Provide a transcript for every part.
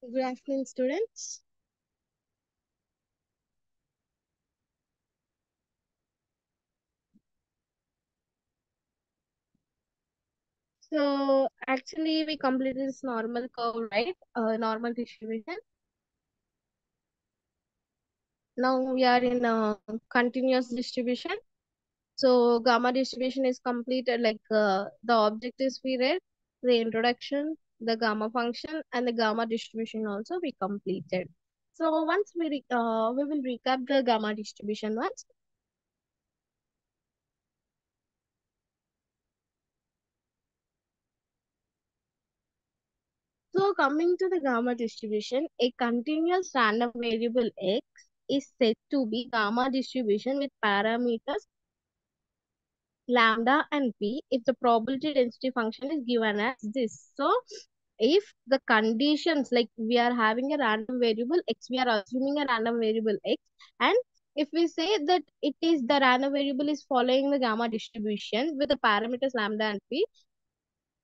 Good afternoon, students. So actually, we completed this normal curve, right? Normal distribution. Now we are in continuous distribution. So gamma distribution is completed. Like the objectives we read, the introduction, the gamma function, and the gamma distribution also we completed. So once we will recap the gamma distribution once. So coming to the gamma distribution, a continuous random variable x is said to be gamma distribution with parameters lambda and p if the probability density function is given as this. So if the conditions, like we are having a random variable x, we are assuming a random variable x, and if we say that it is the random variable is following the gamma distribution with the parameters lambda and p,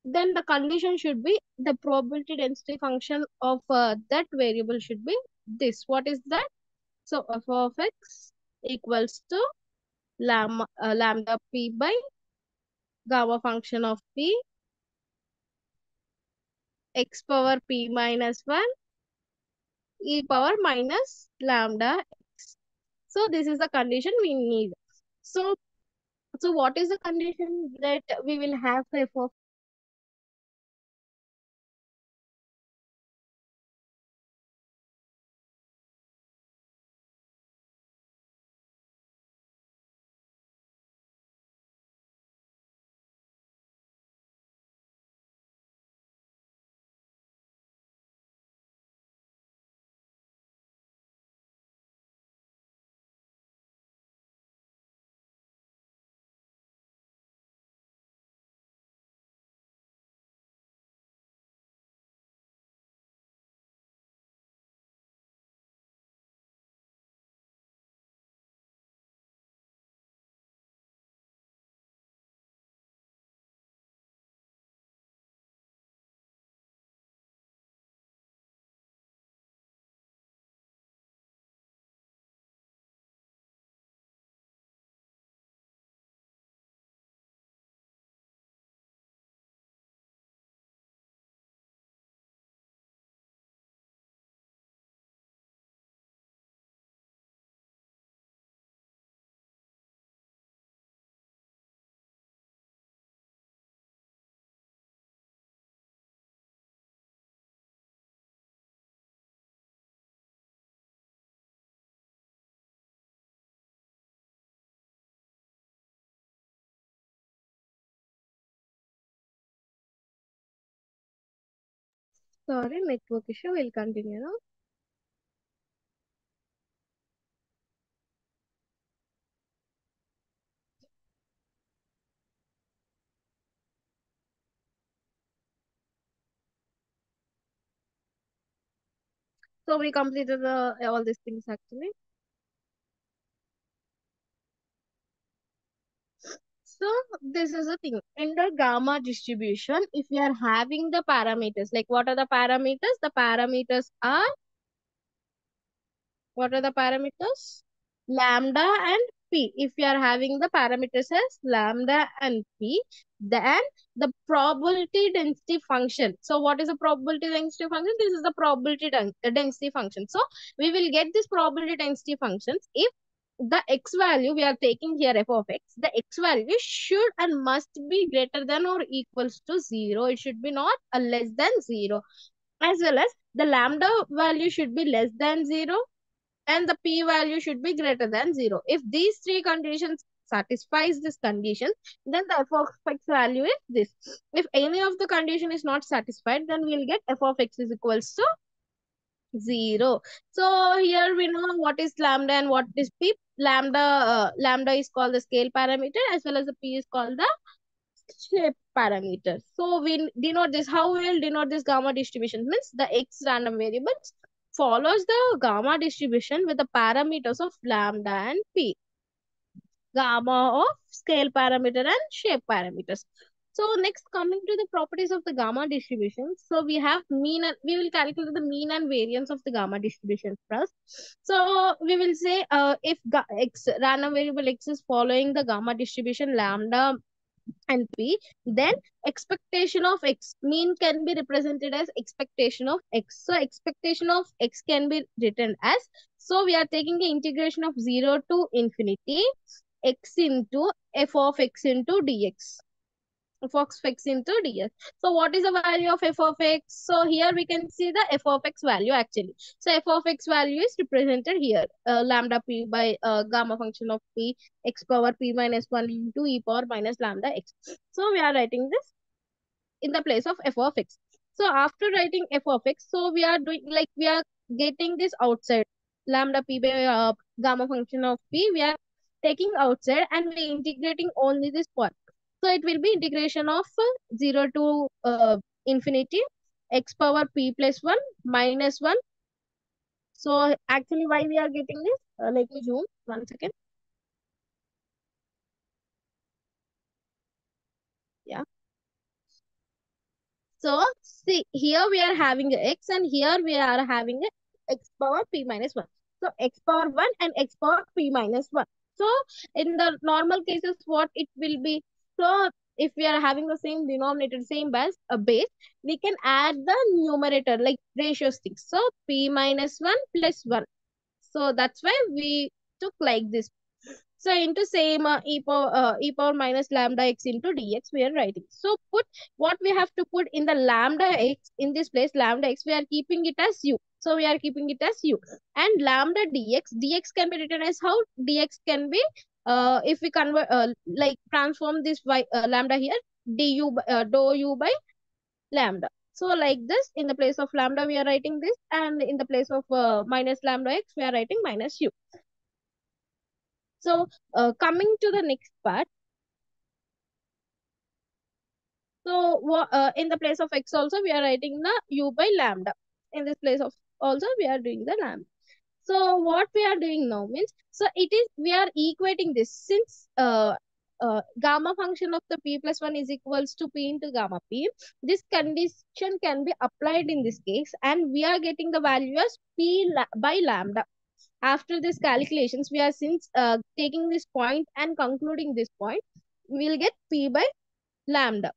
then the condition should be the probability density function of that variable should be this. What is that? So f of x equals to lambda p by gamma function of p x power p minus 1 e power minus lambda x. So this is the condition we need. So what is the condition that we will have f of. Sorry, network issue. Will continue now. So we completed all these things actually. So this is the thing. In the gamma distribution, if we are having the parameters, like what are the parameters? The parameters are, what are the parameters? Lambda and p. If we are having the parameters as lambda and p, then the probability density function. So what is the probability density function? This is the probability density function. So we will get this probability density functions if the x value we are taking here f of x, the x value should and must be greater than or equals to 0. It should be not a less than 0, as well as the lambda value should be less than 0 and the p value should be greater than 0. If these three conditions satisfies this condition, then the f of x value is this. If any of the condition is not satisfied, then we'll get f of x is equals to 0. So here we know what is lambda and what is p. Lambda is called the scale parameter, as well as the p is called the shape parameter. So we denote this. How we will denote this gamma distribution? Means the x random variables follows the gamma distribution with the parameters of lambda and p. Gamma of scale parameter and shape parameters. So next, coming to the properties of the gamma distribution. So we have mean and we will calculate the mean and variance of the gamma distribution first. So we will say if x random variable x is following the gamma distribution lambda and p, then expectation of x mean can be represented as expectation of x. So expectation of x can be written as, so we are taking the integration of 0 to infinity x into f of x into dx, f of x into dx. So what is the value of f of x? So here we can see the f of x value actually. So f of x value is represented here, lambda p by gamma function of p x power p minus 1 into e power minus lambda x. So we are writing this in the place of f of x. So after writing f of x, so we are doing like we are getting this outside lambda p by gamma function of p. We are taking outside and we integrating only this part. So it will be integration of 0 to infinity x power p plus 1 minus 1. So actually why we are getting this? Let me zoom 1 second. Yeah. So see, here we are having a x and here we are having a x power p minus 1. So x power 1 and x power p minus 1. So in the normal cases, what it will be? So if we are having the same denominator, same base, we can add the numerator like ratios things. So p minus 1 plus 1. So that's why we took like this. So into same e power minus lambda x into dx we are writing. So put what we have to put in the lambda x in this place, lambda x we are keeping it as u. So we are keeping it as u, and lambda dx can be written as how? Dx can be if we convert like transform this by lambda here, dou u by lambda. So like this, in the place of lambda we are writing this, and in the place of minus lambda x we are writing minus u. So coming to the next part. So in the place of x also we are writing the u by lambda. In this place of also we are doing the lambda. So what we are doing now means, so it is we are equating this, since gamma function of the p plus 1 is equals to p into gamma p. This condition can be applied in this case, and we are getting the value as by lambda. After this calculations, we are since taking this point and concluding this point, we will get p by lambda.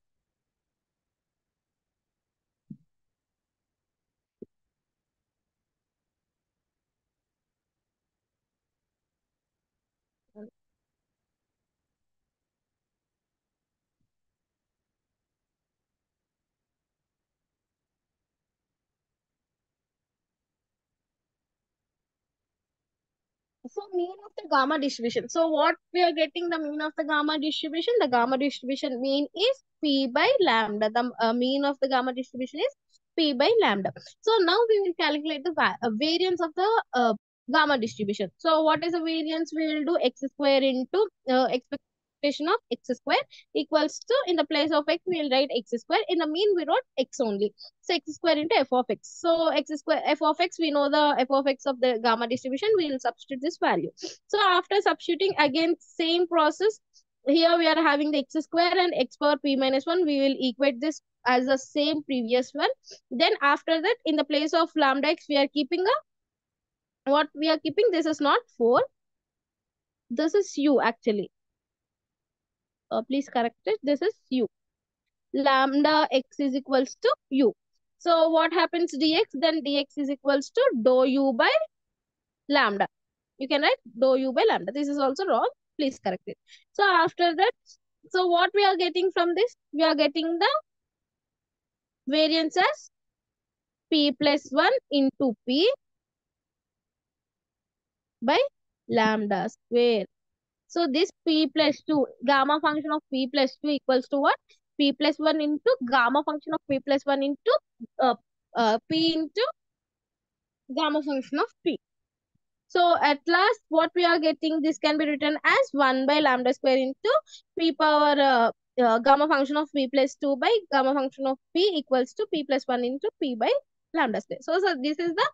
So mean of the gamma distribution. So what we are getting the mean of the gamma distribution? The gamma distribution mean is p by lambda. The mean of the gamma distribution is p by lambda. So now we will calculate the variance of the gamma distribution. So what is the variance? We will do x square into expectation of x square equals to, in the place of x we will write x square. In the mean we wrote x only. So x square into f of x. So x square f of x, we know the f of x of the gamma distribution. We will substitute this value. So after substituting, again same process. Here we are having the x square and x power p minus 1. We will equate this as the same previous one. Then after that, in the place of lambda x, we are keeping a, what we are keeping, this is not 4. This is u actually. Please correct it. This is u. Lambda x is equals to u. So what happens dx? Then dx is equals to dou u by lambda. You can write dou u by lambda. This is also wrong. Please correct it. So after that, so what we are getting from this? We are getting the variance as p plus 1 into p by lambda square. So this p plus 2, gamma function of p plus 2 equals to what? P plus 1 into gamma function of p plus 1 into uh, p into gamma function of p. So at last, what we are getting, this can be written as 1 by lambda square into p power gamma function of p plus 2 by gamma function of p equals to p plus 1 into p by lambda square. So this is the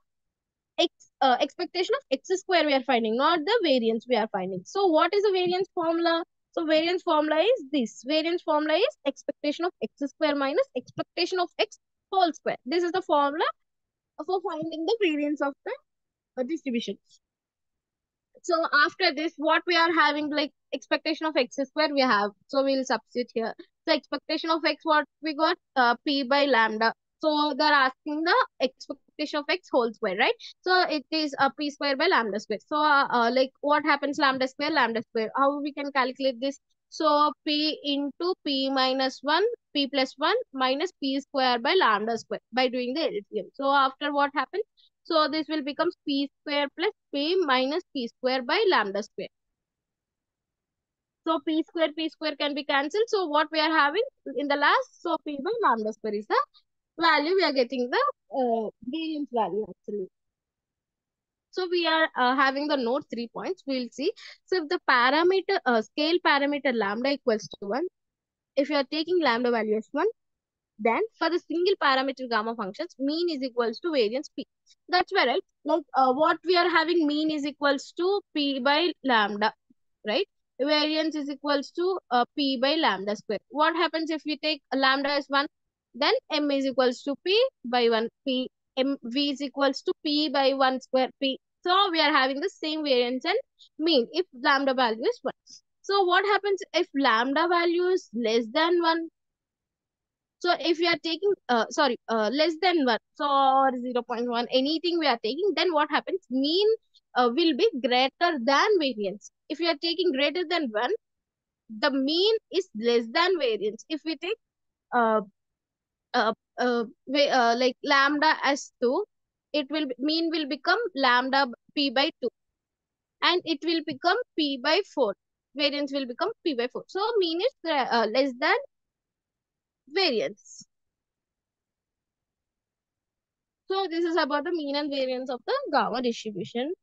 expectation of x square we are finding, not the variance we are finding. So what is the variance formula? So variance formula is this. Variance formula is expectation of x square minus expectation of x whole square. This is the formula for finding the variance of the distribution. So after this, what we are having, like expectation of x square we have. So we'll substitute here. So expectation of x, what we got? P by lambda. So they're asking the expectation of x whole square, right? So it is p square by lambda square. So like what happens, lambda square, lambda square. How we can calculate this? So p into p minus 1, p plus 1 minus p square by lambda square by doing the LCM. So after what happens? So this will become p square plus p minus p square by lambda square. So p square can be cancelled. So what we are having in the last, so p by lambda square is the value. We are getting the variance value actually. So we are having the note 3 points. We'll see. So if the parameter, scale parameter lambda equals to 1, if you are taking lambda value as 1, then for the single parameter gamma functions, mean is equals to variance p. That's where, right? Like what we are having, mean is equals to p by lambda, right? Variance is equals to p by lambda square. What happens if we take lambda as 1? Then m is equals to p by 1 p. V is equals to p by 1 square p. So we are having the same variance and mean if lambda value is 1. So what happens if lambda value is less than 1? So if we are taking, less than 1, so or 0.1, anything we are taking, then what happens? Mean will be greater than variance. If we are taking greater than 1, the mean is less than variance. If we take uh, like lambda as 2, it will mean will become lambda p by 2, and it will become p by 4. Variance will become p by 4. So mean is less than variance. So this is about the mean and variance of the gamma distribution.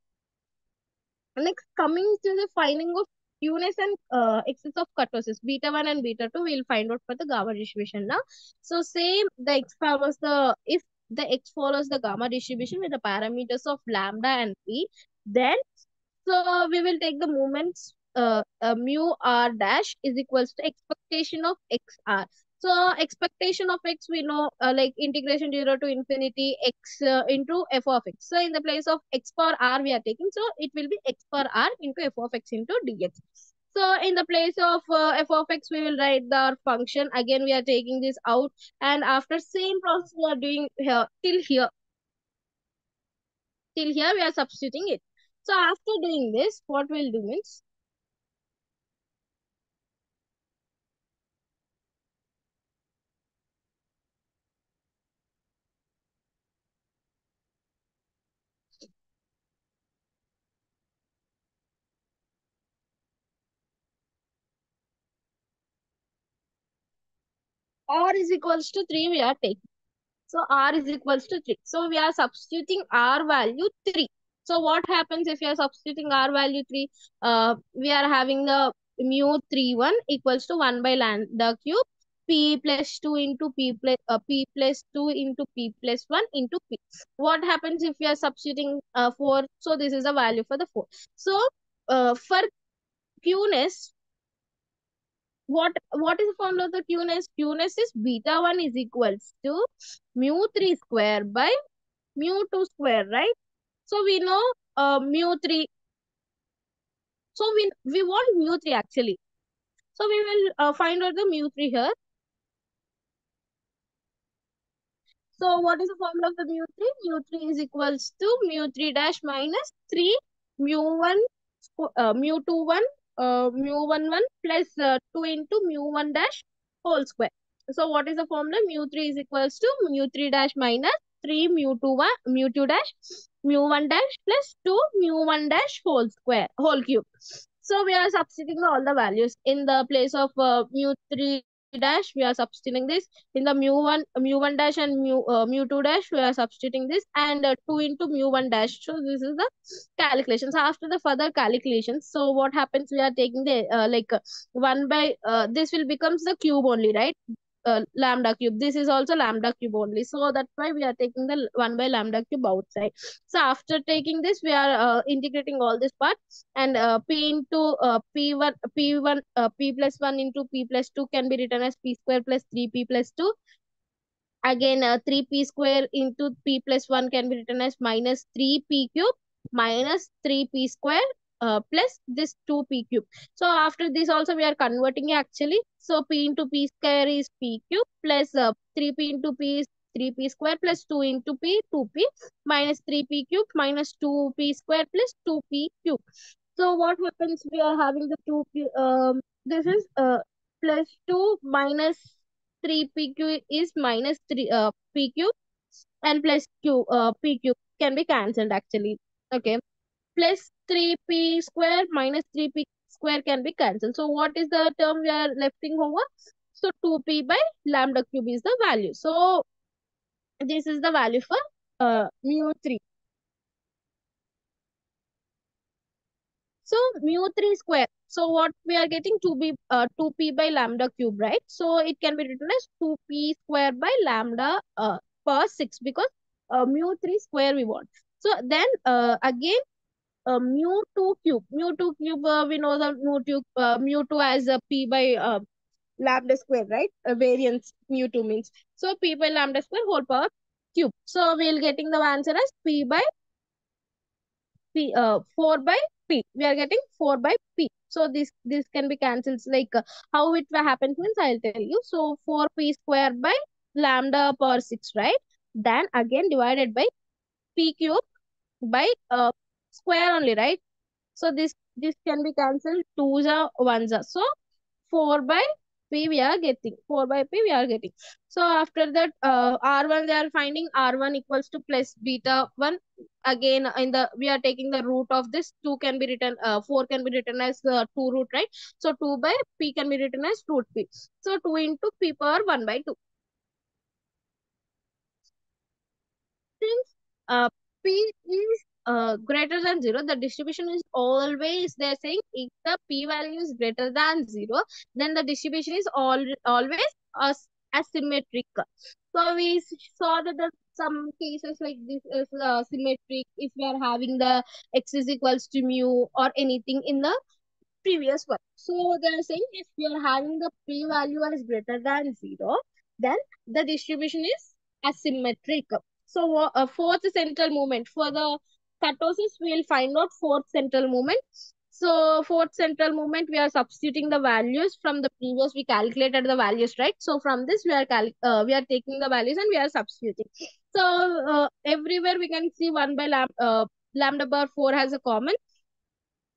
Next, coming to the finding of skewness and excess of kurtosis, beta 1 and beta 2, we'll find out for the gamma distribution now. So same, the x follows the, if the x follows the gamma distribution with the parameters of lambda and p, then so we will take the moments mu r dash is equals to expectation of xr. So expectation of x, we know like integration 0 to infinity x into f of x. So in the place of x power r we are taking, so it will be x power r into f of x into dx. So in the place of f of x, we will write the function. Again, we are taking this out, and after same process we are doing here till here. Till here we are substituting it. So after doing this, what we'll do means, r is equals to 3 we are taking. So r is equals to 3. So we are substituting r value 3. So what happens if we are substituting r value 3? We are having the mu 3 1 equals to 1 by lambda cube p plus 2 into p plus 2 into p plus 1 into p. What happens if we are substituting 4? So this is the value for the 4. So for Qness, what is the formula of the Qness? Qness is beta 1 is equals to mu 3 square by mu 2 square, right? So we know mu 3. So we want mu 3 actually. So we will find out the mu 3 here. So what is the formula of the mu 3? Mu 3 is equals to mu 3 dash minus 3 mu 1 mu 2 1 mu 1 1 plus 2 into mu 1 dash whole square. So what is the formula? Mu 3 is equals to mu 3 dash minus 3 mu 2 1 mu 2 dash mu 1 dash plus 2 mu 1 dash whole square whole cube. So we are substituting all the values in the place of mu 3 dash. We are substituting this in the mu 1 dash, and mu 2 dash. We are substituting this, and 2 into mu 1 dash. So this is the calculations. After the further calculations, so what happens? We are taking the 1 by this will becomes the cube only, right? lambda cube. This is also lambda cube only. So that's why we are taking the 1 by lambda cube outside. So after taking this, we are integrating all this part, and p into p plus 1 into p plus 2 can be written as p square plus 3p plus 2. Again, 3p square into p plus 1 can be written as minus 3p cube minus 3p square plus this 2p cube. So after this also we are converting actually. So p into p square is p cube plus 3p into p is 3p square plus 2 into p 2p minus 3p cube minus 2p square plus 2p cube. So what happens? We are having the 2p. This is plus 2 minus 3pq is minus 3 pq, and plus q pq can be cancelled actually. Okay, plus 3p square minus 3p square can be cancelled. So what is the term we are lefting over? So 2p by lambda cube is the value. So this is the value for mu3. So mu3 square. So what we are getting, 2p by lambda cube, right? So it can be written as 2p square by lambda per 6, because mu3 square we want. So then again, mu2 cube. Mu2 cube, we know the mu2 as a p by lambda square, right? Variance mu2 means. So p by lambda square whole power cube. So we'll getting the answer as p by 4 by p. We are getting 4 by p. So this can be cancelled. Like how it happens means I'll tell you. So 4p square by lambda power 6, right? Then again divided by p cube by square only, right? So this can be cancelled. 2s are 1s are. So 4 by p we are getting. 4 by p we are getting. So after that, R1 they are finding R1 equals to plus beta 1. Again, in the we are taking the root of this. 2 can be written, 4 can be written as 2 root, right? So 2 by p can be written as root p. So 2 into p power 1 by 2. Since p is greater than 0, the distribution is always, they're saying if the p value is greater than 0, then the distribution is always asymmetric. So we saw that some cases like this is symmetric if we are having the x is equals to mu or anything in the previous one. So they are saying if you are having the p value as greater than 0, then the distribution is asymmetric. So fourth central moment for the kurtosis, we will find out fourth central moment. So fourth central moment, we are substituting the values from the previous. We calculated the values, right? So from this, we are taking the values and we are substituting. So everywhere we can see 1 by lambda bar 4 has a common.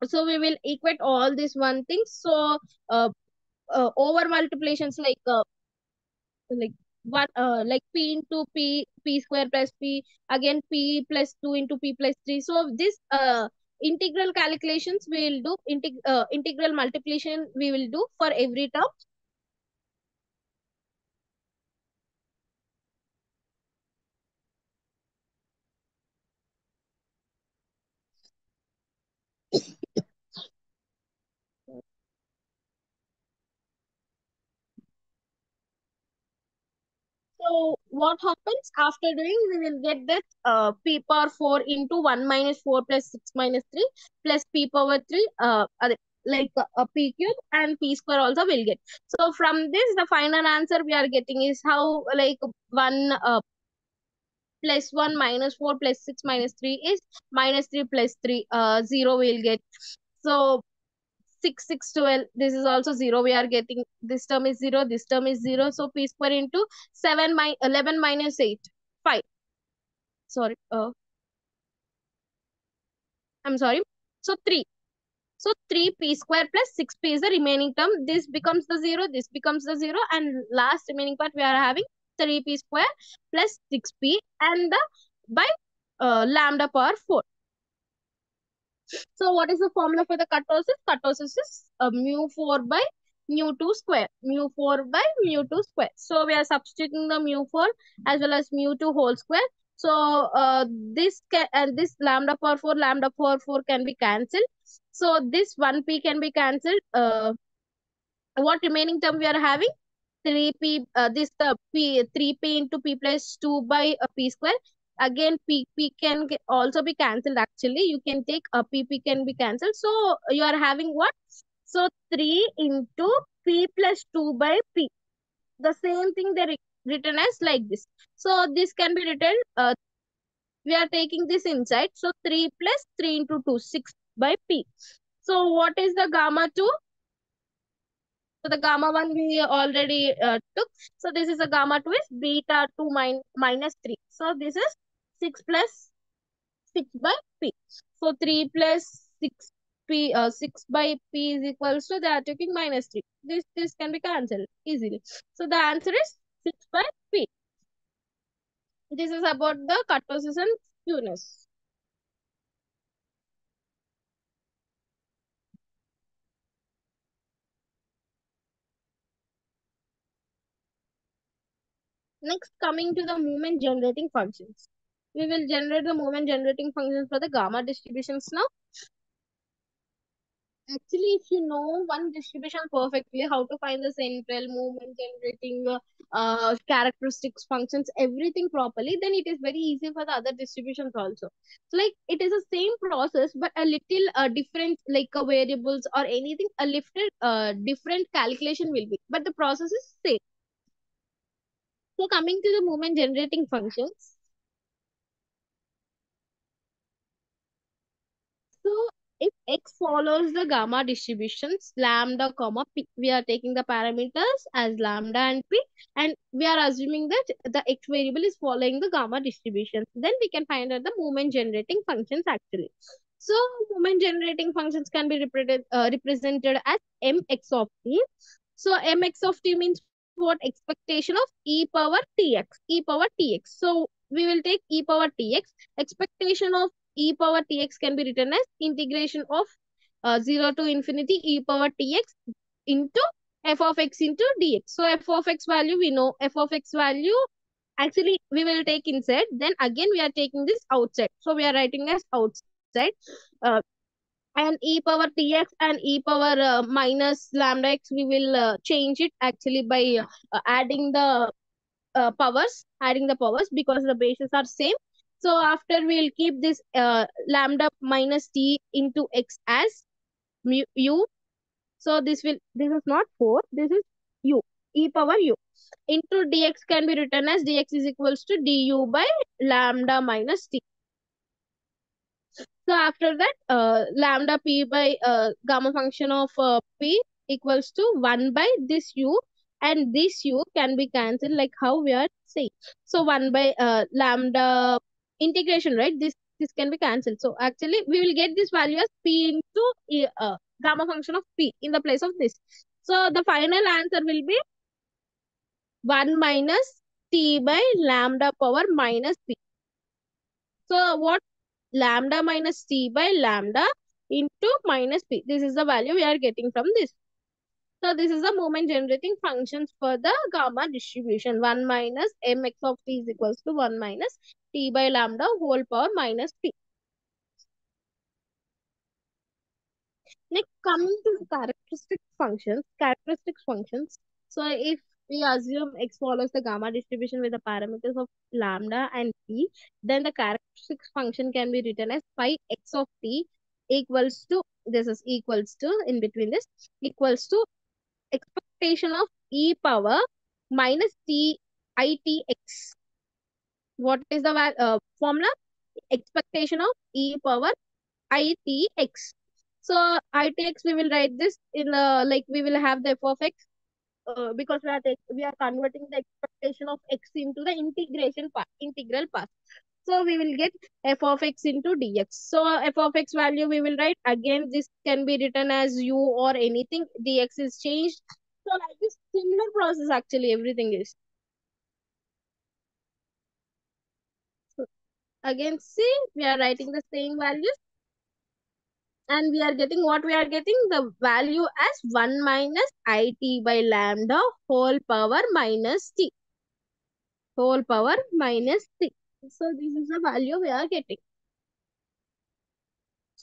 So we will equate all these one thing. So over multiplications like what like p into p square plus p, again p plus 2 into p plus 3. So this integral calculations we will do, integral multiplication we will do for every term. So what happens after doing, we will get that p power 4 into 1 minus 4 plus 6 minus 3 plus p power 3 like p cube and p square also will get. So from this the final answer we are getting is how, like 1 plus 1 minus 4 plus 6 minus 3 is minus 3 plus 3, 0 will get. So 6, 6, 12. This is also 0. We are getting, this term is 0. This term is 0. So p square into 11 minus 8. 5. Sorry. I'm sorry. So 3. So 3p square plus 6p is the remaining term. This becomes the 0. This becomes the 0. And last remaining part we are having 3p square plus 6p and the by lambda power 4. So what is the formula for the kurtosis? Kurtosis is mu 4 by mu 2 square. Mu 4 by mu 2 square. So we are substituting the mu 4 as well as mu 2 whole square. So this lambda power 4 can be cancelled. So this 1p can be cancelled. What remaining term we are having? 3p, this the p 3p into p plus 2 by p square. Again, p can also be cancelled. Actually, you can take a p can be cancelled. So you are having what? So 3 into p plus 2 by p. The same thing they written as like this. So this can be written. We are taking this inside. So 3 plus 3 into 2, 6 by p. So what is the gamma 2? So the gamma 1 we already took. So this is a gamma 2 is beta 2 minus 3. So this is 6 plus 6 by p. So 3 plus 6 p 6 by p is equals to, they are taking minus 3. This can be cancelled easily. So the answer is 6 by p. This is about the kurtosis and skewness. Next, coming to the moment generating functions. We will generate the moment generating functions for the gamma distributions now. Actually, if you know one distribution perfectly, how to find the central movement generating characteristics, functions, everything properly, then it is very easy for the other distributions also. So like it is the same process, but a little different, like variables or anything, a lifted different calculation will be, but the process is same. So coming to the movement generating functions. So if x follows the gamma distributions, lambda comma p, we are taking the parameters as lambda and p, and we are assuming that the x variable is following the gamma distributions. Then we can find out the moment generating functions actually. So moment generating functions can be represented as mx of t. So mx of t means what? Expectation of e power tx, e power tx. So we will take e power tx. Expectation of e power tx can be written as integration of 0 to infinity e power tx into f of x into dx. So f of x value, we know f of x value actually we will take inside. Then again we are taking this outside. So we are writing as outside. Uh, and e power tx and e power minus lambda x, we will change it actually by adding the powers because the bases are same. So after we'll keep this lambda minus t into x as u. So this is not 4, this is u, e power u into dx can be written as dx is equals to du by lambda minus t. So after that, lambda p by gamma function of p equals to 1 by this u, and this u can be cancelled like how we are saying. So 1 by lambda integration, right? This can be cancelled. So actually we will get this value as p into gamma function of p in the place of this. So the final answer will be 1 minus t by lambda power minus p. So what? Lambda minus t by lambda into minus p. This is the value we are getting from this. So this is the moment generating functions for the gamma distribution. 1 minus mx of t is equals to 1 minus t by lambda whole power minus p. Next, coming to the characteristics functions. So if we assume x follows the gamma distribution with the parameters of lambda and t, then the characteristics function can be written as phi x of t equals to, this is equals to, in between this, equals to expectation of e power minus t itx. What is the formula? Expectation of e power itx. So itx, we will write this in like we will have the f of x because we are converting the expectation of x into the integral part. So we will get f of x into dx. So f of x value we will write again. This can be written as u or anything. Dx is changed. So like this similar process actually everything is. So again, see, we are writing the same values. And we are getting what we are getting? The value as 1 minus it by lambda whole power minus t. Whole power minus t. So this is the value we are getting.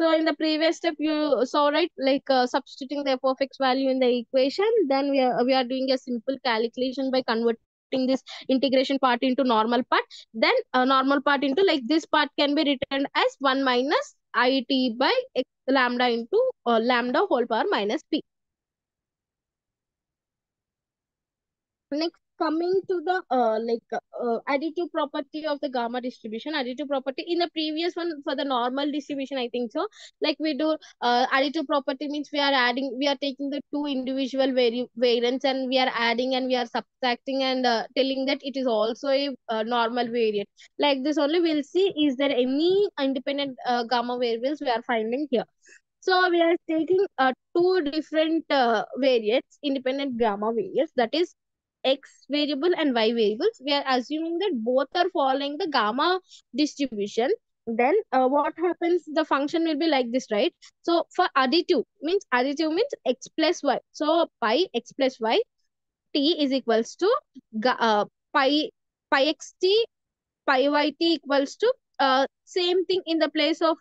So in the previous step, you saw, right, like substituting the f of x value in the equation. Then we are doing a simple calculation by converting this integration part into normal part. Then normal part into, like, this part can be written as 1 minus it by x lambda into lambda whole power minus p. Next, coming to the additive property of the gamma distribution. Additive property in the previous one for the normal distribution, I think so. Like we do additive property means we are taking the two individual variants and we are adding and we are subtracting and telling that it is also a normal variant. Like this only we'll see is there any independent gamma variables we are finding here. So we are taking two different variants, independent gamma variables, that is x variable and y variables. We are assuming that both are following the gamma distribution. Then what happens? The function will be like this, right? So for additive means x plus y. So pi x plus y t is equals to pi x t pi y t equals to same thing. In the place of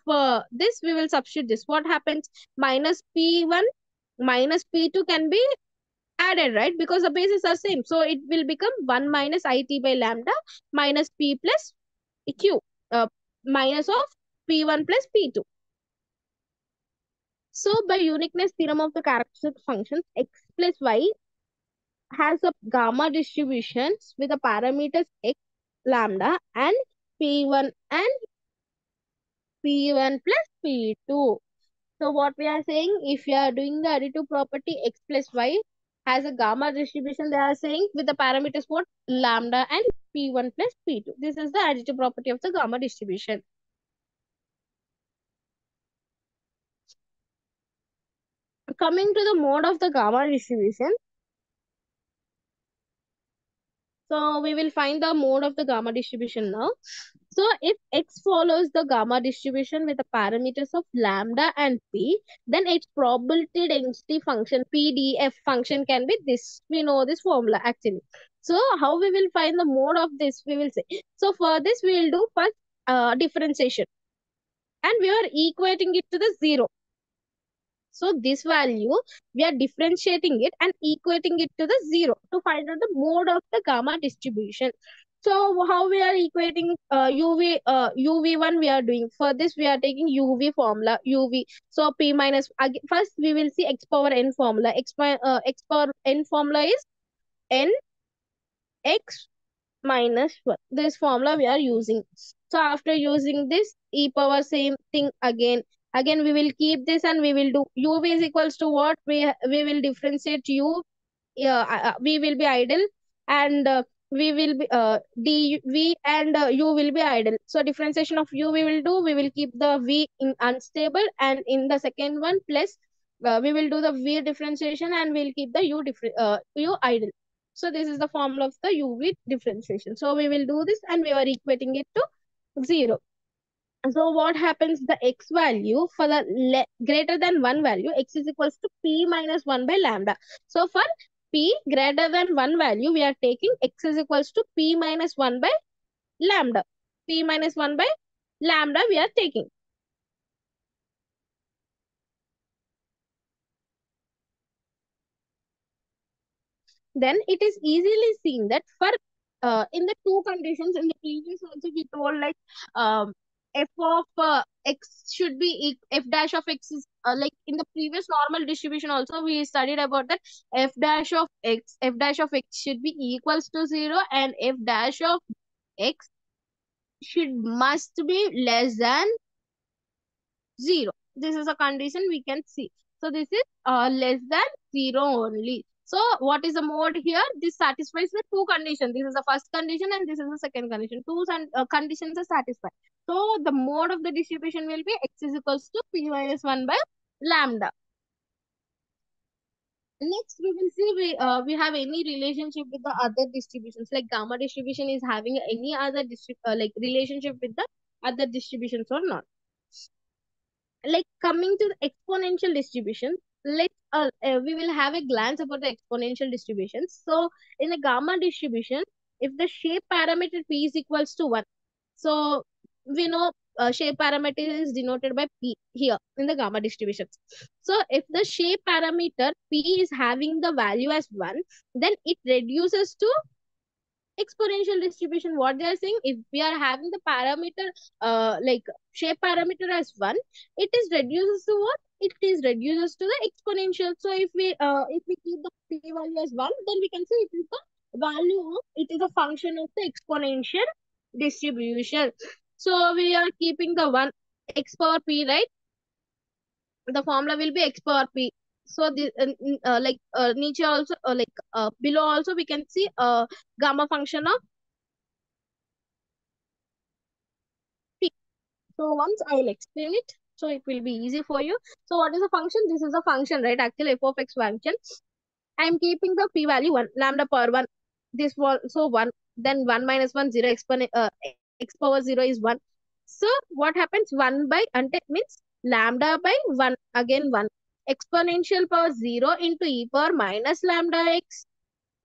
this we will substitute this. What happens? Minus p1 minus p2 can be added, right? Because the bases are same. So it will become 1 minus it by lambda minus p plus q, minus of p1 plus p2. So by uniqueness theorem of the characteristic functions, x plus y has a gamma distributions with the parameters x, lambda and p1 and p1 plus p2. So what we are saying, if you are doing the additive property x plus y has a gamma distribution, they are saying with the parameters what? Lambda and p1 plus p2. This is the additive property of the gamma distribution. Coming to the mode of the gamma distribution. So we will find the mode of the gamma distribution now. So if x follows the gamma distribution with the parameters of lambda and p, then its probability density function, PDF function, can be this. We know this formula actually. So how we will find the mode of this? We will say. So for this we will do first differentiation. And we are equating it to the 0. So this value, we are differentiating it and equating it to the 0 to find out the mode of the gamma distribution. So how we are equating UV1 we are doing. For this we are taking UV formula, UV. So P minus, again, first we will see x power n formula. X power n formula is n x minus 1. This formula we are using. So after using this e power, same thing again. Again we will keep this and we will do UV is equals to what? We will differentiate U. Yeah, we will be idle and we will be dv and u will be idle. So differentiation of u we will do. We will keep the v in unstable and in the second one plus we will do the v differentiation and we'll keep the u idle. So this is the formula of the uv differentiation. So we will do this and we are equating it to 0. So what happens? The x value for the greater than 1 value, x is equals to p minus 1 by lambda. So for p greater than 1 value, we are taking x is equals to p minus 1 by lambda. P minus 1 by lambda we are taking. Then it is easily seen that for in the two conditions in the previous also we told, like f of x should be f dash of x is like in the previous normal distribution also we studied about that f dash of x should be equals to 0 and f dash of x should must be less than 0. This is a condition we can see. So this is less than 0 only. So what is the mode here? This satisfies the two conditions. This is the first condition and this is the second condition. Two conditions are satisfied. So the mode of the distribution will be x is equals to p minus 1 by lambda. Next, we will see we have any relationship with the other distributions, like gamma distribution is having any other like relationship with the other distributions or not. Like coming to the exponential distribution, we will have a glance about the exponential distributions. So in a gamma distribution, if the shape parameter p is equals to 1, so we know shape parameter is denoted by P here in the gamma distributions. So if the shape parameter P is having the value as 1, then it reduces to exponential distribution. What they are saying, if we are having the parameter like shape parameter as 1, it is reduces to what? It is reduces to the exponential. So if we keep the P value as 1, then we can say it is the value of, it is a function of the exponential distribution. So we are keeping the 1 x power P, right? The formula will be x power P. So the Nietzsche also below also we can see gamma function of P. So once I will explain it, so it will be easy for you. So what is a function? This is a function, right? Actually, f of x function. I am keeping the p value 1, lambda power 1. This was so 1, then 1 minus 1, 0, x power 0 is 1. So what happens? 1 by, ante means lambda by 1, again 1. Exponential power 0 into e power minus lambda x.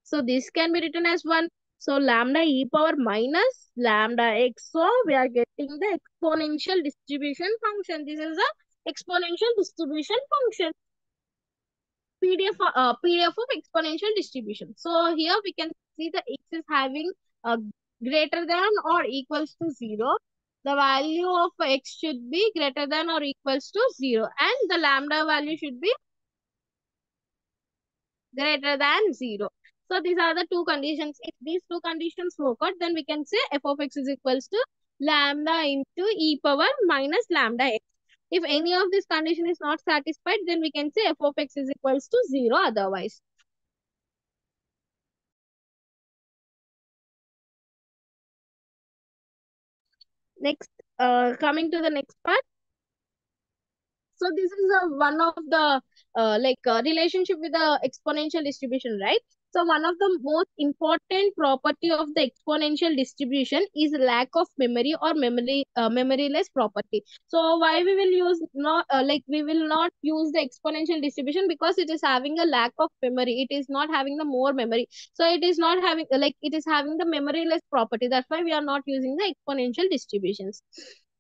So this can be written as 1. So lambda e power minus lambda x. So we are getting the exponential distribution function. This is the exponential distribution function. PDF of exponential distribution. So here we can see the x is having a greater than or equals to 0. The value of x should be greater than or equals to 0. And the lambda value should be greater than 0. So these are the two conditions. If these two conditions work out, then we can say f of x is equals to lambda into e power minus lambda x. If any of this condition is not satisfied, then we can say f of x is equals to 0 otherwise. Next, coming to the next part. So this is one of the relationship with the exponential distribution, right? So one of the most important property of the exponential distribution is lack of memory or memoryless property. So why we will use not we will not use the exponential distribution, because it is having a lack of memory. It is not having the more memory. So it is not having it is having the memoryless property. That's why we are not using the exponential distributions.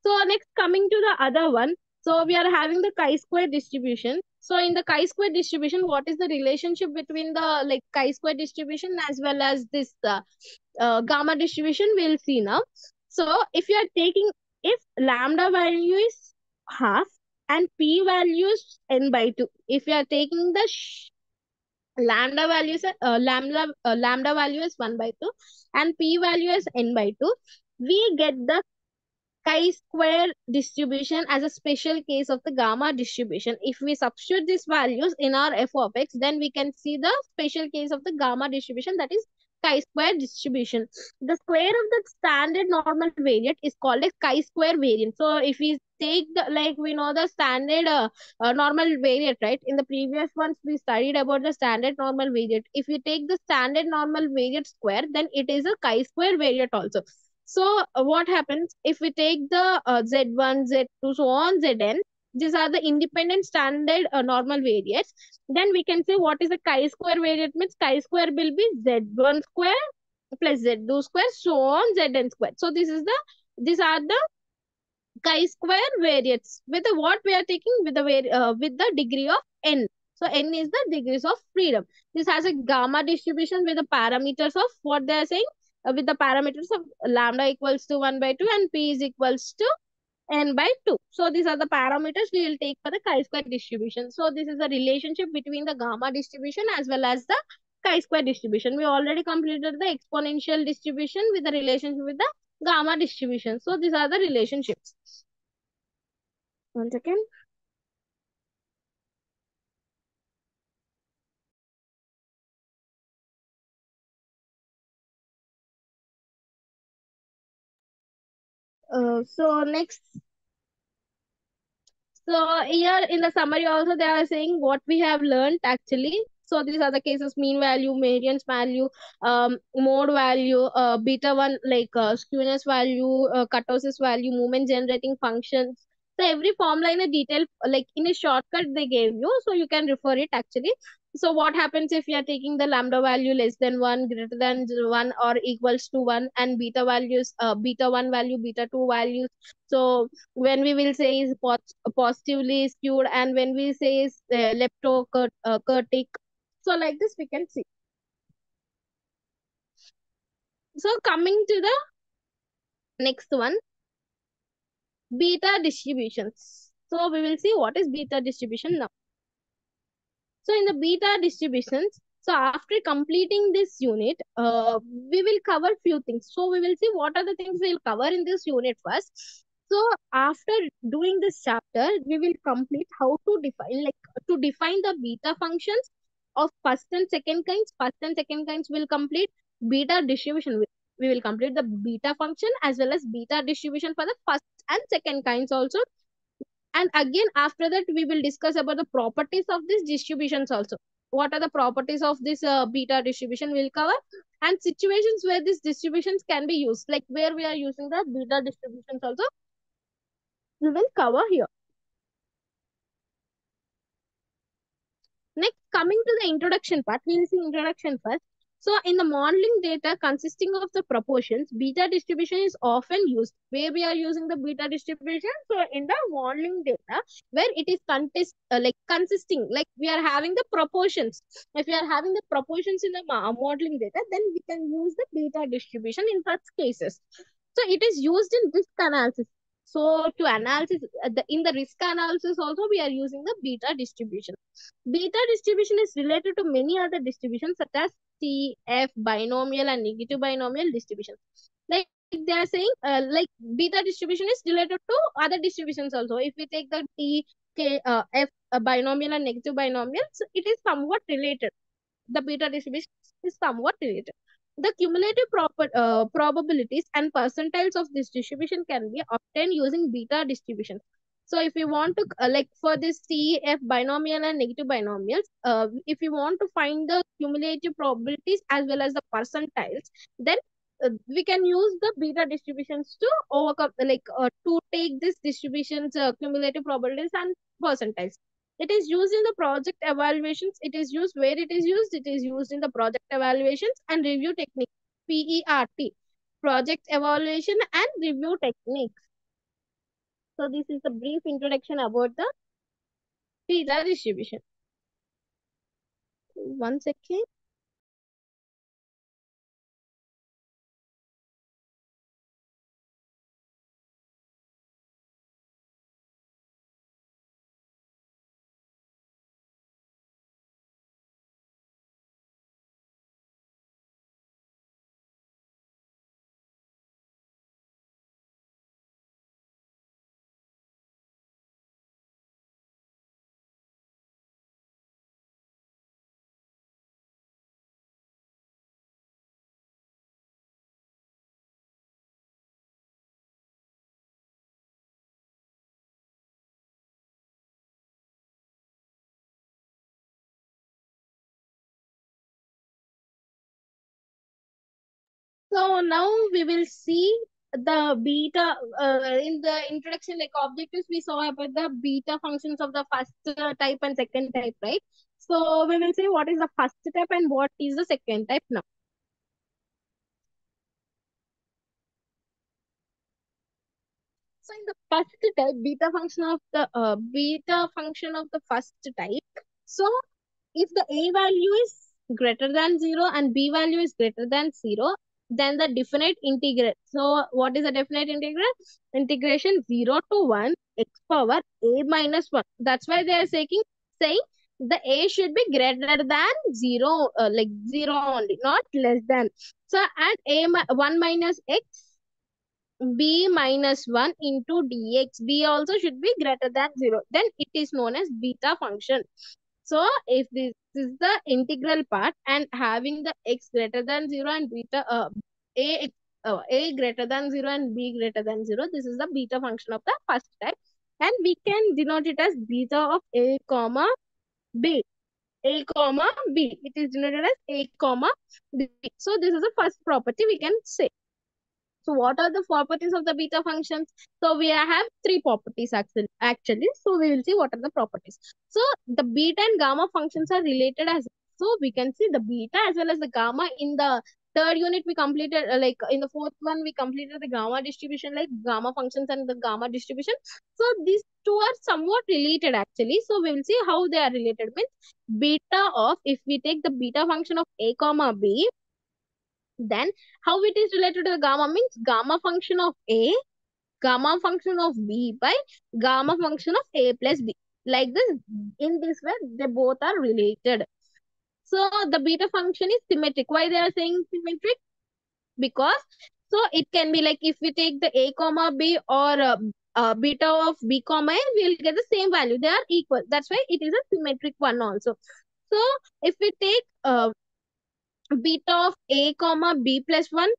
So next, coming to the other one. So we are having the chi-square distribution. So in the chi-square distribution, what is the relationship between the chi-square distribution as well as this gamma distribution? We'll see now. So if you are taking, if lambda value is half and p value is n by 2, if you are taking the lambda value is lambda value is 1 by 2 and p value is n by 2, we get the chi-square distribution as a special case of the gamma distribution. If we substitute these values in our f of x, then we can see the special case of the gamma distribution, that is chi-square distribution. The square of the standard normal variant is called a chi-square variant. So if we take the, we know the standard normal variant, right? In the previous ones, we studied about the standard normal variant. If we take the standard normal variant square, then it is a chi-square variant also. So what happens if we take the Z1, Z2, so on, Zn, these are the independent standard normal variates. Then we can say what is a chi-square variate, means chi-square will be Z1 square plus Z2 square, so on, Zn square. So these are the chi-square variates with the what we are taking with the degree of n. So n is the degrees of freedom. This has a gamma distribution with the parameters of what they are saying, with the parameters of lambda equals to 1 by 2 and p is equals to n by 2. So these are the parameters we will take for the chi-square distribution. So this is the relationship between the gamma distribution as well as the chi-square distribution. We already completed the exponential distribution with the relationship with the gamma distribution. So these are the relationships. One second. So next, so here in the summary also they are saying what we have learned actually. So these are the cases: mean value, variance value, mode value, beta one skewness value, kurtosis value, movement generating functions. So every formula in a detail, in a shortcut they gave you, so you can refer it actually. So what happens if we are taking the lambda value less than 1, greater than 1, or equals to 1, and beta values, beta 1 value, beta 2 values. So when we will say is positively skewed, and when we say is leptokurtic. So like this we can see. So coming to the next one, beta distributions. So we will see what is beta distribution now. So in the beta distributions, so after completing this unit, we will cover few things. So we will see what are the things we'll cover in this unit first. So after doing this chapter, we will complete how to define, like to define the beta functions of first and second kinds. First and second kinds will complete beta distribution. We will complete the beta function as well as beta distribution for the first and second kinds also. And again, after that, we will discuss about the properties of these distributions also. What are the properties of this beta distribution we'll cover, and situations where these distributions can be used, like where we are using the beta distributions also, we will cover here. Next, coming to the introduction part, we'll see introduction first. So in the modeling data consisting of the proportions, beta distribution is often used. Where we are using the beta distribution? So in the modeling data, where it is like consisting, like we are having the proportions. If we are having the proportions in the modeling data, then we can use the beta distribution in such cases. So it is used in risk analysis. So to analysis, in the risk analysis also, we are using the beta distribution. Beta distribution is related to many other distributions such as T, F, binomial, and negative binomial distributions. Like they are saying, like beta distribution is related to other distributions also. If we take the T, K, F, binomial and negative binomials, it is somewhat related. The beta distribution is somewhat related. The cumulative probabilities and percentiles of this distribution can be obtained using beta distribution. So if you want to, like for this C, F binomial and negative binomials, if you want to find the cumulative probabilities as well as the percentiles, then we can use the beta distributions to overcome, like to take this distributions, cumulative probabilities and percentiles. It is used in the project evaluations. It is used where it is used. It is used in the project evaluations and review technique, PERT, project evaluation and review techniques. So this is a brief introduction about the beta distribution. One second. So now we will see the beta in the introduction, like objectives we saw about the beta functions of the first type and second type, right? So we will see what is the first type and what is the second type now. So in the first type, beta function of the first type. So if the A value is greater than 0 and B value is greater than 0, then the definite integral. So what is the definite integral? Integration 0 to 1 x power A minus 1. That's why they are saying the A should be greater than 0, like 0 only, not less than. So at 1 minus x, b minus 1 into dx. B also should be greater than 0. Then it is known as beta function. So if this is the integral part and having the x greater than 0 and beta, a, a greater than 0 and b greater than 0, this is the beta function of the first type. And we can denote it as beta of a comma b. A comma b. It is denoted as a comma b. So this is the first property we can say. So what are the properties of the beta functions? So we have three properties actually. So we will see what are the properties. So the beta and gamma functions are related as, so we can see the beta as well as the gamma in the third unit we completed, like in the fourth one we completed the gamma distribution, like gamma functions and the gamma distribution. So these two are somewhat related actually. So we will see how they are related. Means beta of, if we take the beta function of a comma b, then how it is related to the gamma, means gamma function of a, gamma function of b by gamma function of a plus b. Like this, in this way, they both are related. So the beta function is symmetric. Why they are saying symmetric? Because so it can be like if we take the a comma b or beta of b comma a, we will get the same value. They are equal. That's why it is a symmetric one also. So if we take beta of a comma b plus 1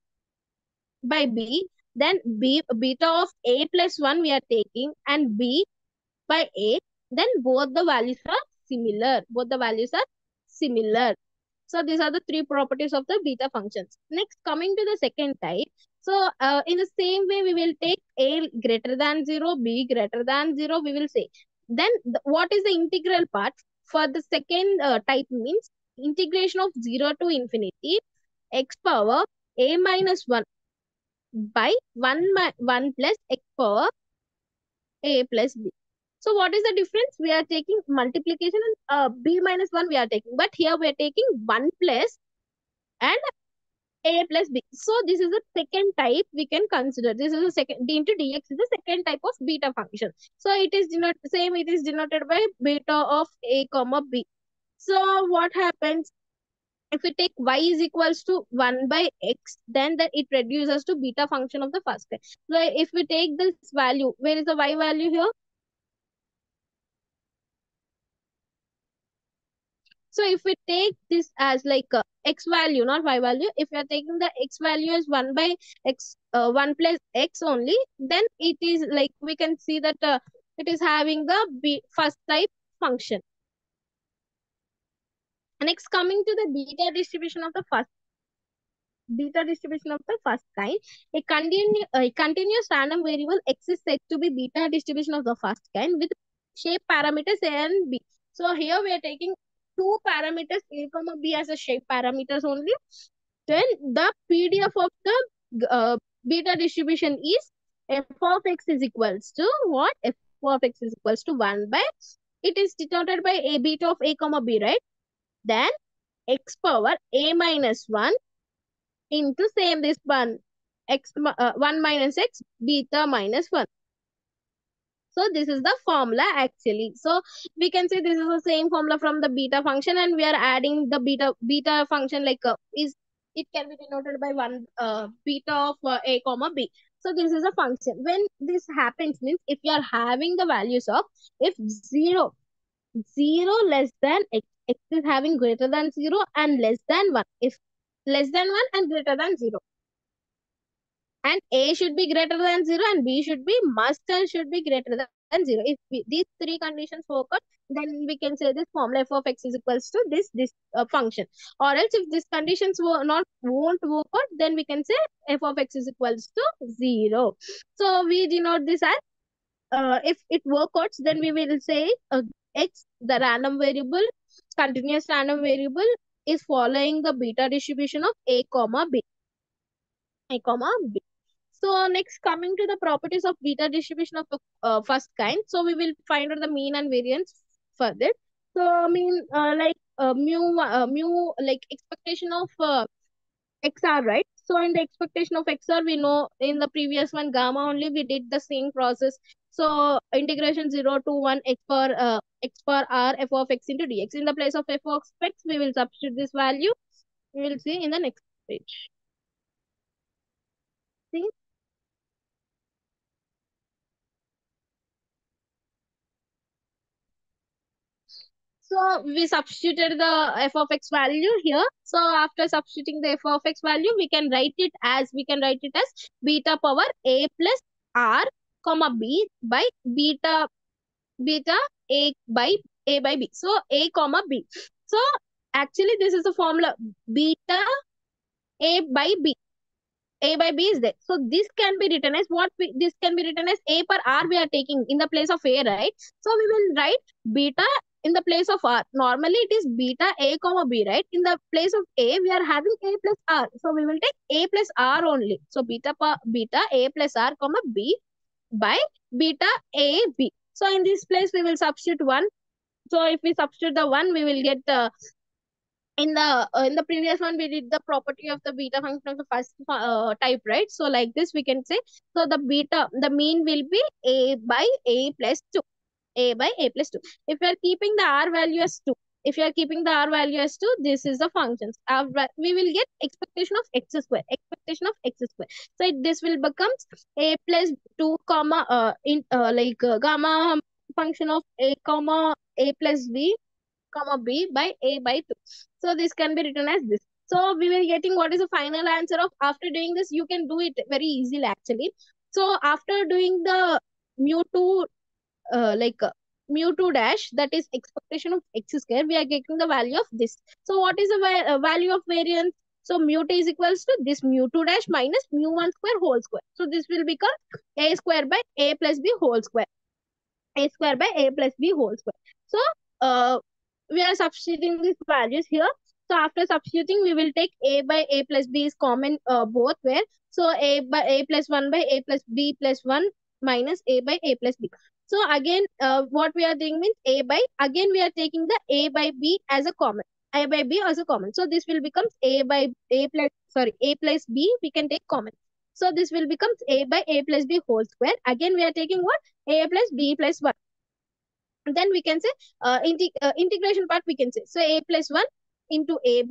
by b, then beta of a plus 1 we are taking and b by a, then both the values are similar. Both the values are similar. So these are the three properties of the beta functions. Next, coming to the second type. So in the same way, we will take a greater than 0, b greater than 0, we will say. Then what is the integral part? For the second type means integration of 0 to infinity x power a minus 1 by 1 plus x power a plus b. So what is the difference? We are taking multiplication and b minus 1 we are taking. But here we are taking 1 plus and a plus b. So this is the second type we can consider. This is the second, d into dx is the second type of beta function. So it is denoted, same, it is denoted by beta of a comma b. So what happens? If we take y is equals to 1 by x, then that it reduces to beta function of the first type. So if we take this value, where is the y value here? So if we take this as like x value, not y value, if we are taking the x value as 1 by x, 1 plus x only, then it is like, we can see that it is having the first type function. Next, coming to the beta distribution of the first kind, a continuous random variable x is said to be beta distribution of the first kind with shape parameters a and b. So here we are taking two parameters a comma b as a shape parameters only. Then the PDF of the beta distribution is f of x is equals to what? F of x is equals to 1 by, it is denoted by a beta of a comma b, right? Then x power a minus 1 into same this one, 1 minus x beta minus 1. So this is the formula actually. So we can say this is the same formula from the beta function, and we are adding the beta function like is, it can be denoted by one beta of a comma b. So this is a function. When this happens means if you are having the values of, if 0 less than x is having greater than 0 and less than 1, if less than 1 and greater than 0, and a should be greater than 0 and b should be must and should be greater than 0. If these three conditions work out, then we can say this formula f of x is equals to this function. Or else if these conditions won't work out, then we can say f of x is equals to 0. So we denote this as if it works out, then we will say x, the random variable, continuous random variable, is following the beta distribution of a comma b. So next, coming to the properties of beta distribution of the first kind. So we will find out the mean and variance for this. So mean mu like expectation of XR, right? So in the expectation of XR, we know in the previous one gamma only we did the same process. So integration 0 to 1 x per r f of x into dx. In the place of f of x, we will substitute this value. We will see in the next page. See? So we substituted the f of x value here. So after substituting the f of x value, we can write it as beta power a plus r comma b by beta a by b. So a comma b. So actually this is the formula beta a by b. A by B is there. So this can be written as what this can be written as A per R we are taking in the place of A, right? So we will write beta in the place of R. Normally it is beta A comma B, right? In the place of A, we are having A plus R. So we will take A plus R only. So beta A plus R comma B by beta A B. So in this place we will substitute 1. So if we substitute the 1, we will get in the previous one we did the property of the beta function of the first type, right? So like this we can say, so the mean will be a by a plus 2, a by a plus 2. If you are keeping the r value as 2, if you are keeping the r value as 2, this is the functions. We will get expectation of x square, expectation of x square. So this will becomes a plus 2 comma gamma function of a comma a plus b comma b by a by 2. So this can be written as this. So we will getting what is the final answer of, after doing this you can do it very easily actually. So after doing the mu2 mu2 dash, that is expectation of x square, we are getting the value of this. So what is the value of variance? So mu2 is equals to this mu2 dash minus mu1 square whole square. So this will become a square by a plus b whole square, a square by a plus b whole square. So uh, we are substituting these values here. So after substituting, we will take a by a plus b is common both where. So a by a plus 1 by a plus b plus 1 minus a by a plus b. So again, what we are doing means a by, again we are taking the a by b as a common. A by b as a common. So this will become a by a plus, sorry, a plus b we can take common. So this will become a by a plus b whole square. Again we are taking what? A plus b plus 1. Then we can say integration part we can say. So a plus 1 into ab,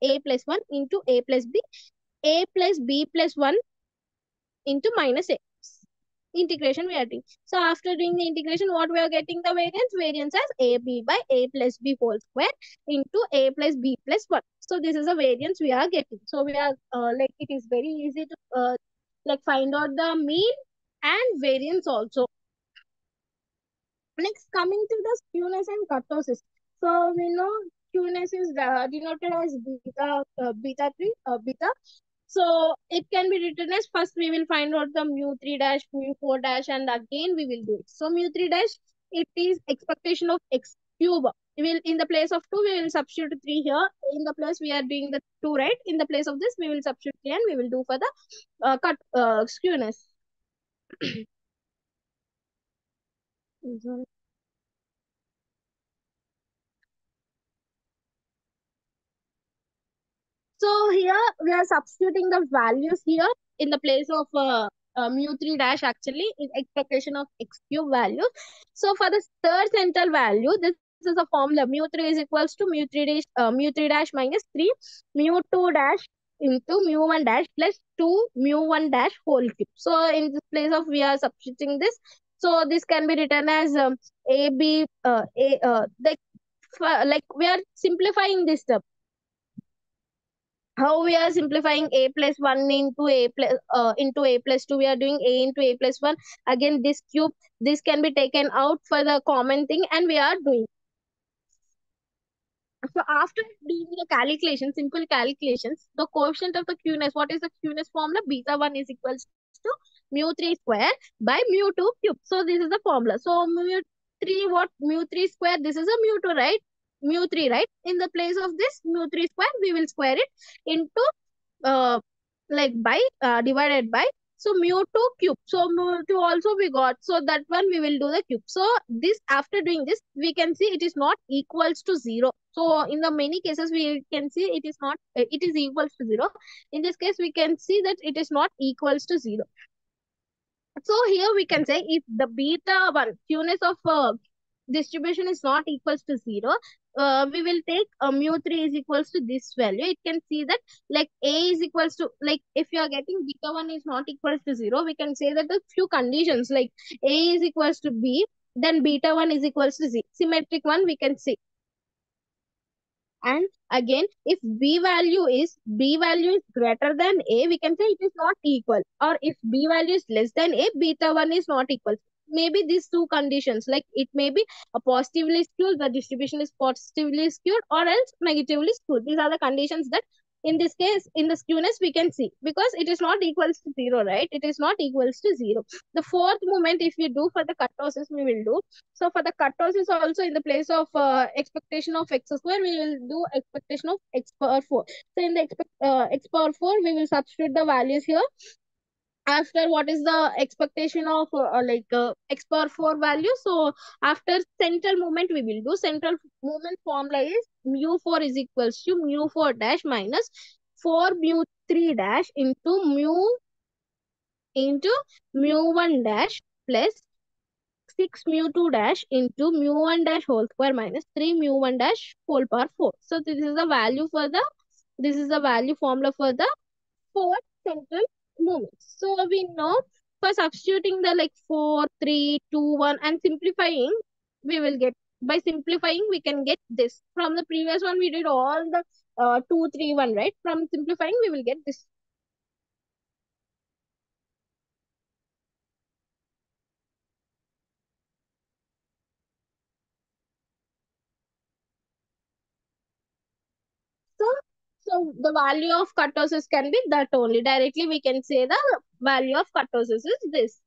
a plus 1 into a plus b, a plus b plus 1 into minus a. Integration we are doing. So after doing the integration, what we are getting the variance? Variance as ab by a plus b whole square into a plus b plus 1. So this is a variance we are getting. So we are like, it is very easy to like find out the mean and variance also. Next, coming to the skewness and kurtosis. So we know skewness is denoted as beta. So it can be written as, first we will find out the mu3 dash, mu4 dash, and again we will do it. So mu3 dash, it is expectation of x cube. We will, in the place of 2, we will substitute 3 here. In the place we are doing the 2, right? In the place of this, we will substitute 3 and we will do for the skewness. So here we are substituting the values here in the place of mu3 dash, actually in expectation of x cube value. So for the third central value, this is a formula. Mu3 is equals to mu3 dash minus 3 mu2 dash into mu1 dash plus 2 mu1 dash whole cube. So in this place of, we are substituting this. So this can be written as ab like we are simplifying this term. How we are simplifying a plus 1 into a plus 2, we are doing a into a plus 1. Again this cube, this can be taken out for the common thing and we are doing. So after doing the calculation, simple calculations, the coefficient of the skewness, what is the skewness formula? Beta 1 is equals to mu 3 square by mu 2 cube. So this is the formula. So mu 3, what? Mu 3 square, this is a mu 2, right? Mu 3, right? In the place of this mu 3 square, we will square it into like by divided by, so mu2 cube. So mu2 also we got, so that one we will do the cube. So this, after doing this, we can see it is not equals to 0. So in the many cases we can see it is not, it is equals to 0. In this case we can see that it is not equals to 0. So here we can say, if the beta 1 skewness of distribution is not equals to 0, we will take mu3 is equals to this value. It can see that like a is equals to, like if you are getting beta 1 is not equals to 0, we can say that the few conditions like a is equals to b, then beta 1 is equals to z. Symmetric one we can say. And again, if b value is greater than a, we can say it is not equal. Or if b value is less than a, beta 1 is not equal. Maybe these two conditions, like it may be a positively skewed, the distribution is positively skewed, or else negatively skewed. These are the conditions that In this case, in the skewness, we can see because it is not equals to 0, right? It is not equals to 0. The fourth moment, if we do for the kurtosis, we will do. So for the kurtosis also, in the place of expectation of x square, we will do expectation of x power 4. So in the x power 4, we will substitute the values here. After, what is the expectation of x power 4 value? So after central movement, we will do central movement formula is mu4 is equals to mu4 dash minus 4 mu3 dash into mu1 dash plus 6 mu2 dash into mu1 dash whole square minus 3 mu1 dash whole power 4. So this is the value formula for the fourth central movements. So we know, for substituting the like 4, 3, 2, 1 and simplifying, we will get, by simplifying we can get this. From the previous one, we did all the 2, 3, 1, right? From simplifying, we will get this. So, so the value of kurtosis can be that only. Directly, we can say the value of kurtosis is this.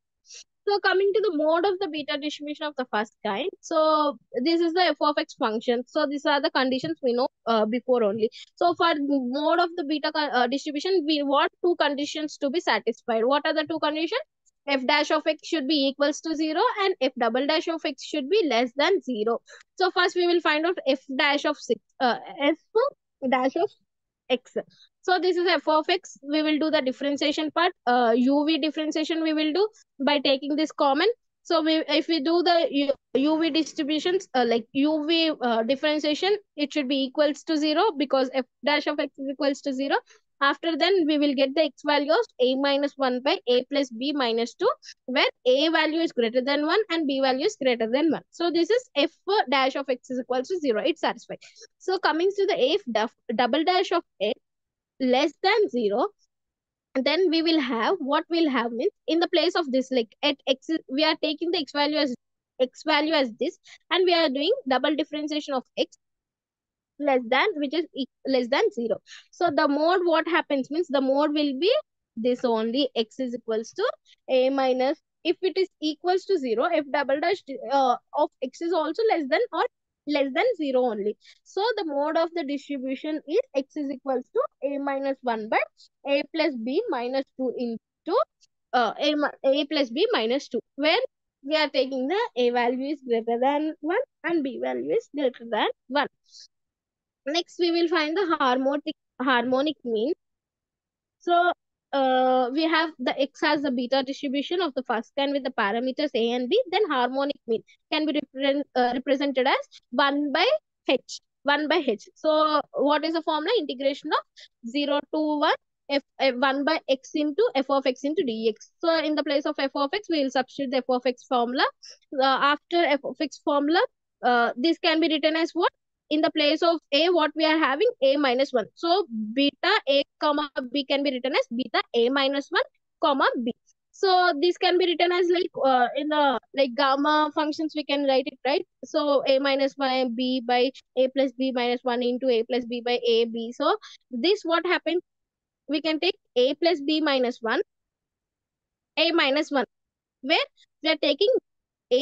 So coming to the mode of the beta distribution of the first kind. So this is the f of x function. So these are the conditions we know before only. So for mode of the beta distribution, we want two conditions to be satisfied. What are the two conditions? F dash of x should be equals to 0 and f double dash of x should be less than 0. So first we will find out f dash of f dash of x. So this is f of x. We will do the differentiation part. UV differentiation we will do by taking this common. So if we do the UV distributions, like UV differentiation, it should be equals to 0 because f dash of x is equals to 0. After then, we will get the x value of a minus 1 by a plus b minus 2, where a value is greater than 1 and b value is greater than 1. So this is f dash of x is equals to 0. It's satisfied. So coming to the f double dash of x less than 0, then we will have, what we'll have means, in the place of this, like at x, we are taking the x value as this, and we are doing double differentiation of x less than, which is less than 0. So the mode, what happens means, the mode will be this only, x is equals to a minus, if it is equals to 0, f double dash of x is also less than or less than 0 only. So the mode of the distribution is x is equals to a minus 1 by a plus b minus 2 into a plus b minus 2, where we are taking the a value is greater than 1 and b value is greater than 1. Next, we will find the harmonic mean. So we have the x as the beta distribution of the first kind with the parameters a and b. Then harmonic mean can be represented as 1 by h. 1 by h. So what is the formula? Integration of 0 to 1 1 by x into f of x into dx. So in the place of f of x, we will substitute the f of x formula. After f of x formula, this can be written as what? In the place of a, what we are having? A minus 1. So beta a comma b can be written as beta a minus 1 comma b. So this can be written as like in the like gamma functions, we can write it, right? So a minus by b by a plus b minus 1 into a plus b by a b. So this, what happens? We can take a plus b minus 1, a minus 1, where we are taking a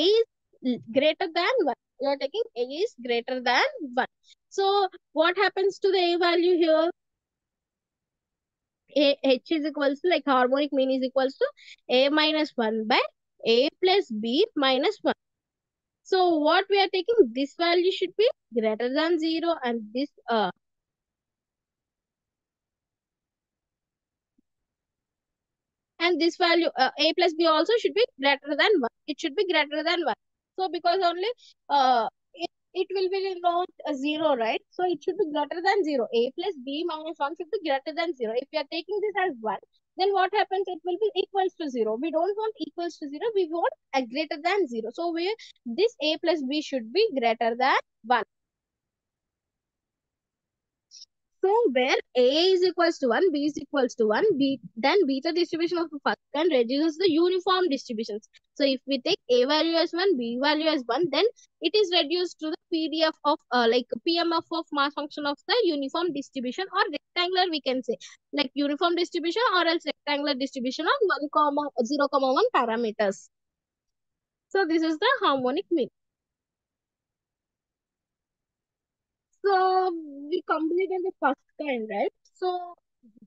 is greater than 1. We are taking a is greater than 1. So what happens to the a value here? H is equals to, like, harmonic mean is equals to a minus 1 by a plus b minus 1. So what we are taking, this value should be greater than 0, and this and this value a plus b also should be greater than 1. It should be greater than 1. So because only it will be not a 0, right? So it should be greater than 0. A plus b minus 1 should be greater than 0. If we are taking this as 1, then what happens? It will be equals to 0. We don't want equals to 0. We want a greater than 0. So this a plus b should be greater than 1. So where A is equals to 1, B is equals to 1, then beta distribution of the first kind reduces the uniform distributions. So if we take A value as 1, B value as 1, then it is reduced to the PDF of like PMF of mass function of the uniform distribution, or rectangular we can say, like uniform distribution or else rectangular distribution of 1 comma 0 comma 1 parameters. So this is the harmonic mean. So we completed the first kind, right? So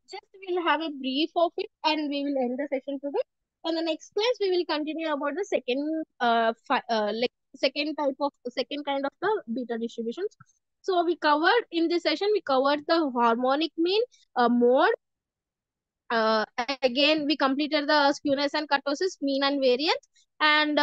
just we'll have a brief of it and we will end the session today. On the next class, we will continue about the second like second type of second kind of the beta distributions. So we covered in this session, we covered the harmonic mean, mode. Uh, Again, we completed the skewness and kurtosis, mean and variance, and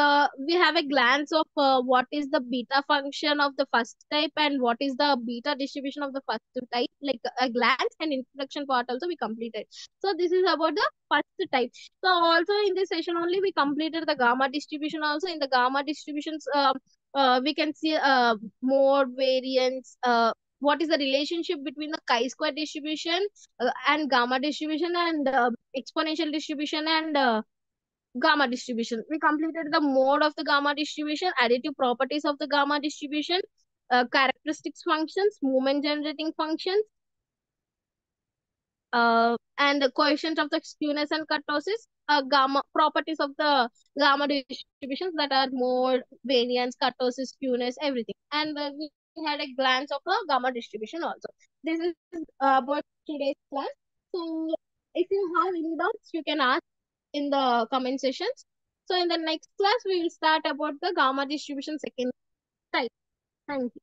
we have a glance of what is the beta function of the first type and what is the beta distribution of the first type, like a glance and introduction part also we completed. So this is about the first type. So also in this session only we completed the gamma distribution also. In the gamma distributions, we can see mode, variance, what is the relationship between the chi-square distribution and gamma distribution, and exponential distribution and gamma distribution. We completed the mode of the gamma distribution, additive properties of the gamma distribution, characteristics functions, moment generating functions, and the coefficient of the skewness and kurtosis, gamma properties of the gamma distributions, that are mode, variance, kurtosis, skewness, everything. And we had a glance of the gamma distribution also. This is about today's class. So if you have any doubts, you can ask in the comment sections. So in the next class, we will start about the gamma distribution second type. Thank you.